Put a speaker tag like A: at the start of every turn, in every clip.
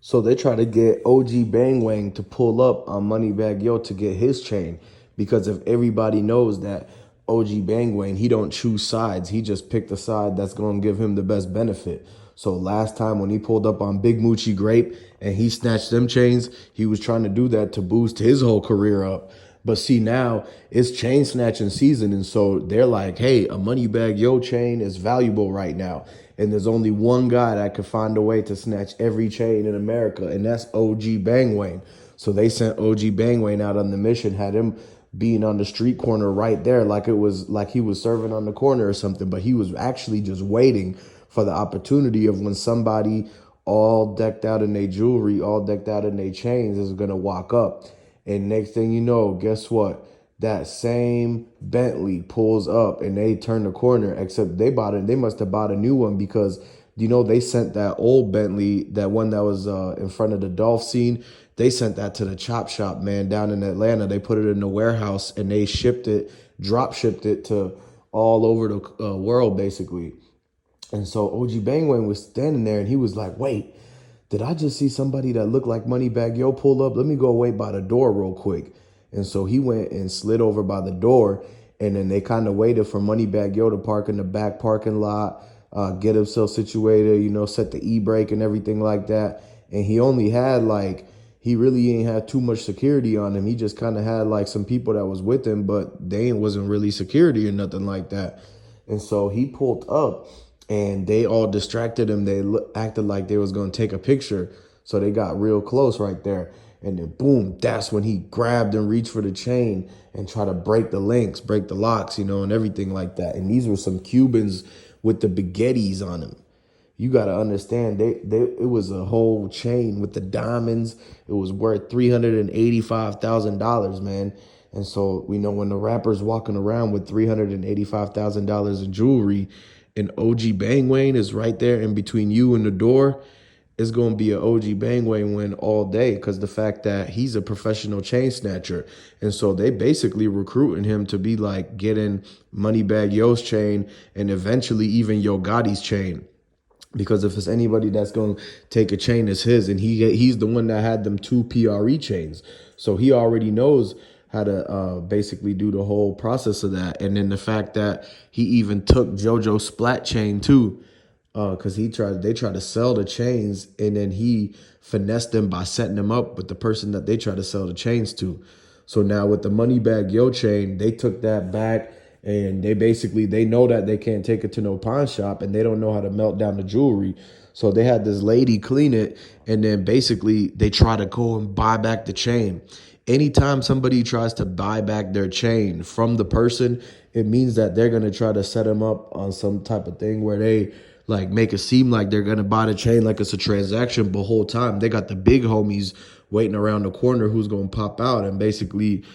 A: So they try to get OG Bangwang to pull up on Moneybagg Yo to get his chain, because if everybody knows that OG Bangwang, he don't choose sides, he just picked the side that's going to give him the best benefit. So last time when he pulled up on Big Moochie Grape and he snatched them chains, he was trying to do that to boost his whole career up. But see, now it's chain snatching season. And so they're like, hey, a Moneybagg Yo chain is valuable right now. And there's only one guy that could find a way to snatch every chain in America, and that's OG Bangwang. So they sent OG Bangwang out on the mission, had him being on the street corner right there, like it was like he was serving on the corner or something. But he was actually just waiting for the opportunity of when somebody all decked out in their jewelry, all decked out in their chains is gonna walk up. And next thing you know, guess what? That same Bentley pulls up and they turn the corner, except they bought it. They must have bought a new one because, they sent that old Bentley, that one that was in front of the Dolph scene. They sent that to the chop shop, man, down in Atlanta. They put it in the warehouse and they shipped it, drop shipped it to all over the world, basically. And so OG Bangwang was standing there and he was like, wait, did I just see somebody that looked like Moneybagg Yo pull up? Let me go wait by the door real quick. And so he went and slid over by the door, and then they kind of waited for Moneybagg Yo to park in the back parking lot, get himself situated, set the e-brake and everything like that. And he only had he really ain't had too much security on him. He just kind of had like some people that was with him, but they wasn't really security or nothing like that. And so he pulled up and they all distracted him. They acted like they was going to take a picture. So they got real close right there. And then boom, that's when he grabbed and reached for the chain and tried to break the links, break the locks, and everything like that. And these were some Cubans with the baguettes on them. You got to understand, it was a whole chain with the diamonds. It was worth $385,000, man. And so we know when the rapper's walking around with $385,000 in jewelry and OG Bangwang is right there in between you and the door, it's going to be an OG Bangwang win all day, because the fact that he's a professional chain snatcher. And so they basically recruiting him to be like getting Moneybagg Yo's chain and eventually even Yo Gotti's chain. Because if it's anybody that's going to take a chain, it's his. And he's the one that had them two PRE chains. So he already knows how to basically do the whole process of that. And then the fact that he even took JoJo Splat chain too, because they tried to sell the chains, and then he finessed them by setting them up with the person that they tried to sell the chains to. So now with the Moneybagg Yo chain, they took that back, and they know that they can't take it to no pawn shop, and they don't know how to melt down the jewelry. So they had this lady clean it, and then basically they try to go and buy back the chain. Anytime somebody tries to buy back their chain from the person, it means that they're going to try to set them up on some type of thing where they make it seem like they're going to buy the chain like it's a transaction, but whole time they got the big homies waiting around the corner who's going to pop out and basically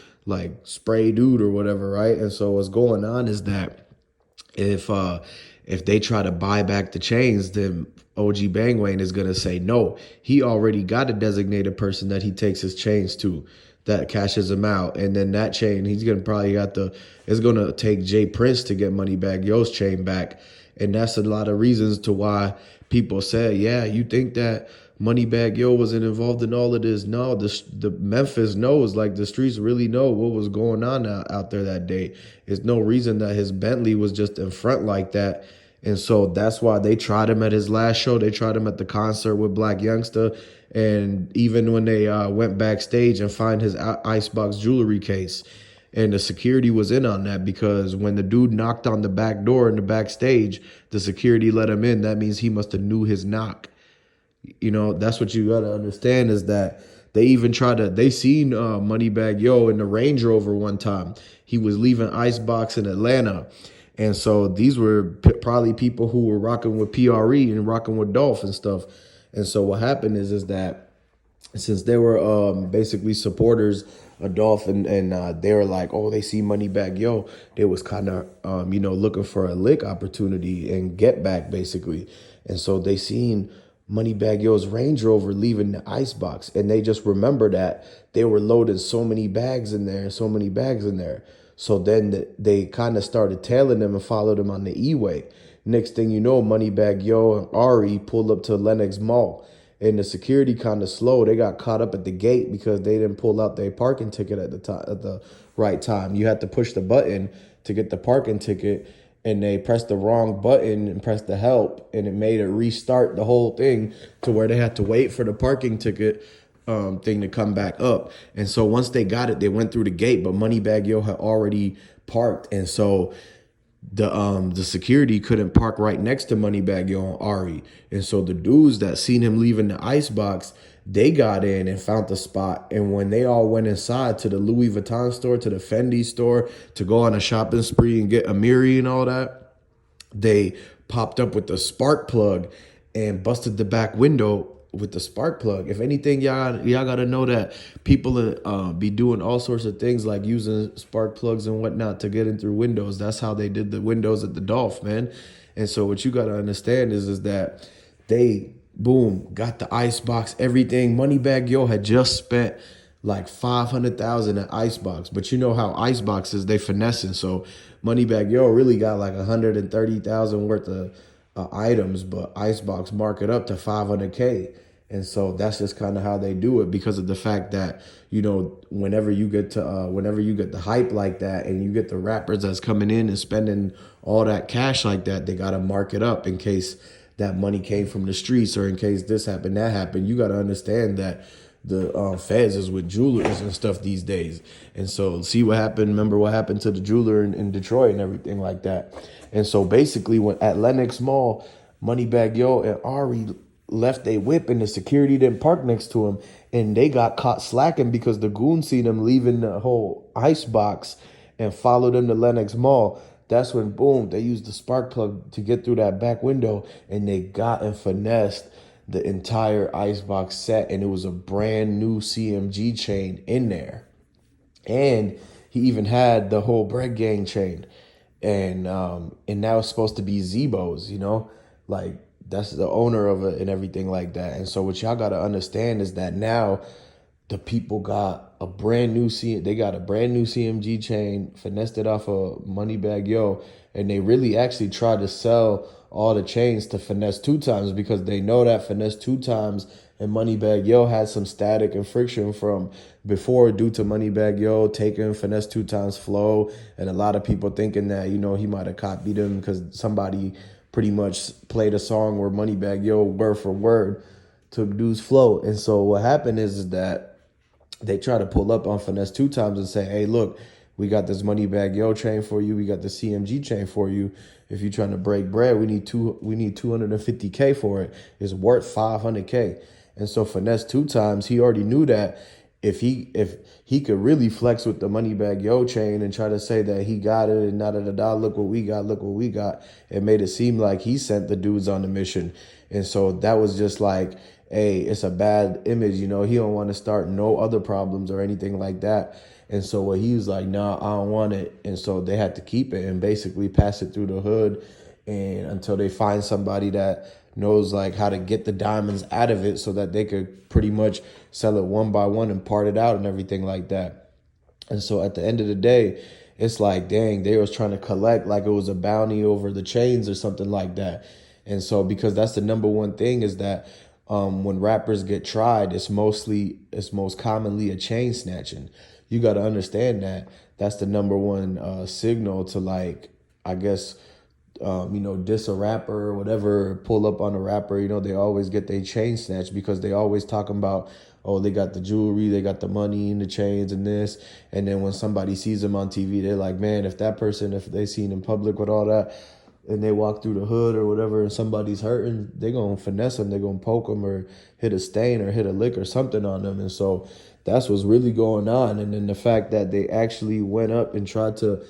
A: spray dude or whatever, right? And so what's going on is that if they try to buy back the chains, then OG Bangwang is going to say no. He already got a designated person that he takes his chains to that cashes him out. And then that chain, he's going to probably it's going to take Jay Prince to get Moneybagg Yo's chain back. And that's a lot of reasons to why people say, yeah, you think that Moneybagg Yo wasn't involved in all of this. No, the Memphis knows, the streets really know what was going on out there that day. There's no reason that his Bentley was just in front like that. And so that's why they tried him at his last show. They tried him at the concert with Black Youngsta. And even when they went backstage and find his icebox jewelry case. And the security was in on that, because when the dude knocked on the back door in the backstage, the security let him in. That means he must have knew his knock. That's what you got to understand, is that they even they seen Moneybagg Yo in the Range Rover one time. He was leaving Icebox in Atlanta. And so these were probably people who were rocking with PRE and rocking with Dolph and stuff. And so what happened is that since they were basically supporters of Dolph, and they were like, oh, they see Moneybagg Yo, they was kind of, looking for a lick opportunity and get back, basically. And so they seen Moneybagg Yo's Range Rover leaving the icebox, and they just remember that they were loading so many bags in there, so many bags in there. So then they kind of started tailing them and followed them on the E-way. Next thing you know, Moneybagg Yo and Ari pulled up to Lenox Mall. and the security kind of slow. They got caught up at the gate because they didn't pull out their parking ticket at the right time. You had to push the button to get the parking ticket, and they pressed the wrong button and pressed the help, and it made it restart the whole thing to where they had to wait for the parking ticket thing to come back up. And so once they got it, they went through the gate, but Moneybagg Yo had already parked, and so the security couldn't park right next to Moneybagg Yo and Ari. And so the dudes that seen him leaving the icebox, they got in and found the spot. And when they all went inside to the Louis Vuitton store, to the Fendi store, to go on a shopping spree and get Amiri and all that, they popped up with the spark plug and busted the back window with the spark plug. If anything, y'all gotta know that people be doing all sorts of things like using spark plugs and whatnot to get in through windows. That's how they did the windows at the Dolph, man. And so what you gotta understand is that they boom got the icebox, everything. Moneybagg Yo had just spent like 500,000 at icebox, but you know how iceboxes they finessing. So Moneybagg Yo really got like 130,000 worth of items, but icebox mark it up to 500K. And so that's just kind of how they do it, because of the fact that, you know, whenever you get the hype like that and you get the rappers that's coming in and spending all that cash like that, they got to mark it up in case that money came from the streets, or in case this happened, that happened. You got to understand that the feds is with jewelers and stuff these days. And so see what happened. Remember what happened to the jeweler in Detroit and everything like that. And so basically when at Lenox Mall, Moneybagg Yo and Ari left a whip and the security didn't park next to him, and they got caught slacking because the goons seen them leaving the whole ice box and followed them to Lenox Mall. That's when, boom, they used the spark plug to get through that back window, and they got and finessed the entire icebox set, and it was a brand new CMG chain in there. And he even had the whole Bread Gang chain. And now it's supposed to be Zebo's, you know? Like, that's the owner of it and everything like that. And so what y'all got to understand is that now the people got a brand new CMG chain, finessed it off of Moneybagg Yo, and they really actually tried to sell all the chains to Finesse 2 Times, because they know that Finesse 2 Times and Moneybagg Yo had some static and friction from before due to Moneybagg Yo taking Finesse 2 Times flow, and a lot of people thinking that, you know, he might have copied him because somebody pretty much played a song where Moneybagg Yo word for word took dude's flow. And so what happened is that they try to pull up on Finesse 2 Times and say, hey, look, we got this Moneybagg Yo chain for you. We got the CMG chain for you. If you're trying to break bread, we need 250K for it. It's worth 500K. And so Finesse 2 Times, he already knew that if he could really flex with the Moneybagg Yo chain and try to say that he got it and look what we got, it made it seem like he sent the dudes on the mission. And so that was just like, hey, it's a bad image, you know, he don't want to start no other problems or anything like that. And so what he was like, nah, I don't want it. And so they had to keep it and basically pass it through the hood, and until they find somebody that knows like how to get the diamonds out of it so that they could pretty much sell it one by one and part it out and everything like that. And so at the end of the day, it's like, dang, they was trying to collect like it was a bounty over the chains or something like that. And so because that's the number one thing is that when rappers get tried, it's most commonly a chain snatching. You got to understand that that's the number one signal to, like, I guess, diss a rapper or whatever, pull up on a rapper. You know, they always get their chain snatched because they always talking about, oh, they got the jewelry, they got the money and the chains and this. And then when somebody sees them on TV, they're like, man, if they seen in public with all that and they walk through the hood or whatever and somebody's hurting, they're going to finesse them. They're going to poke them or hit a stain or hit a lick or something on them. And so that's what's really going on. And then the fact that they actually went up and tried to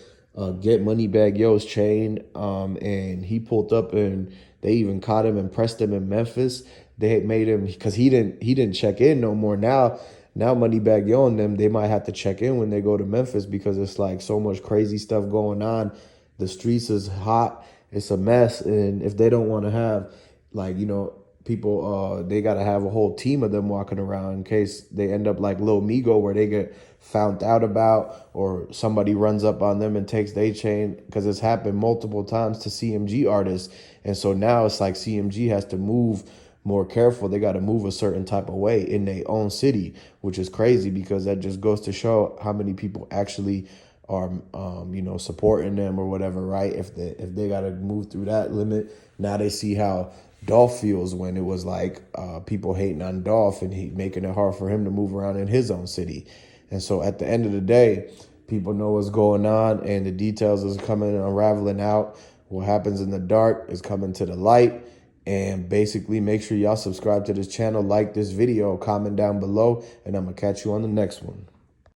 A: get Moneybagg Yo's chain, and he pulled up and they even caught him and pressed him in Memphis. They had made him, because he didn't check in no more. Now Moneybagg Yo and them, they might have to check in when they go to Memphis because it's like so much crazy stuff going on. The streets is hot. It's a mess. And if they don't want to have, like, you know, people, they got to have a whole team of them walking around in case they end up like Lil Migo, where they get found out about or somebody runs up on them and takes their chain, because it's happened multiple times to CMG artists. And so now it's like CMG has to move more careful. They got to move a certain type of way in their own city, which is crazy because that just goes to show how many people actually are, supporting them or whatever, right? If they got to move through that limit, now they see how Dolph feels when it was like people hating on Dolph and he making it hard for him to move around in his own city. And so at the end of the day, people know what's going on and the details is coming and unraveling out. What happens in the dark is coming to the light. And basically, make sure y'all subscribe to this channel, like this video, comment down below, and I'm going to catch you on the next one.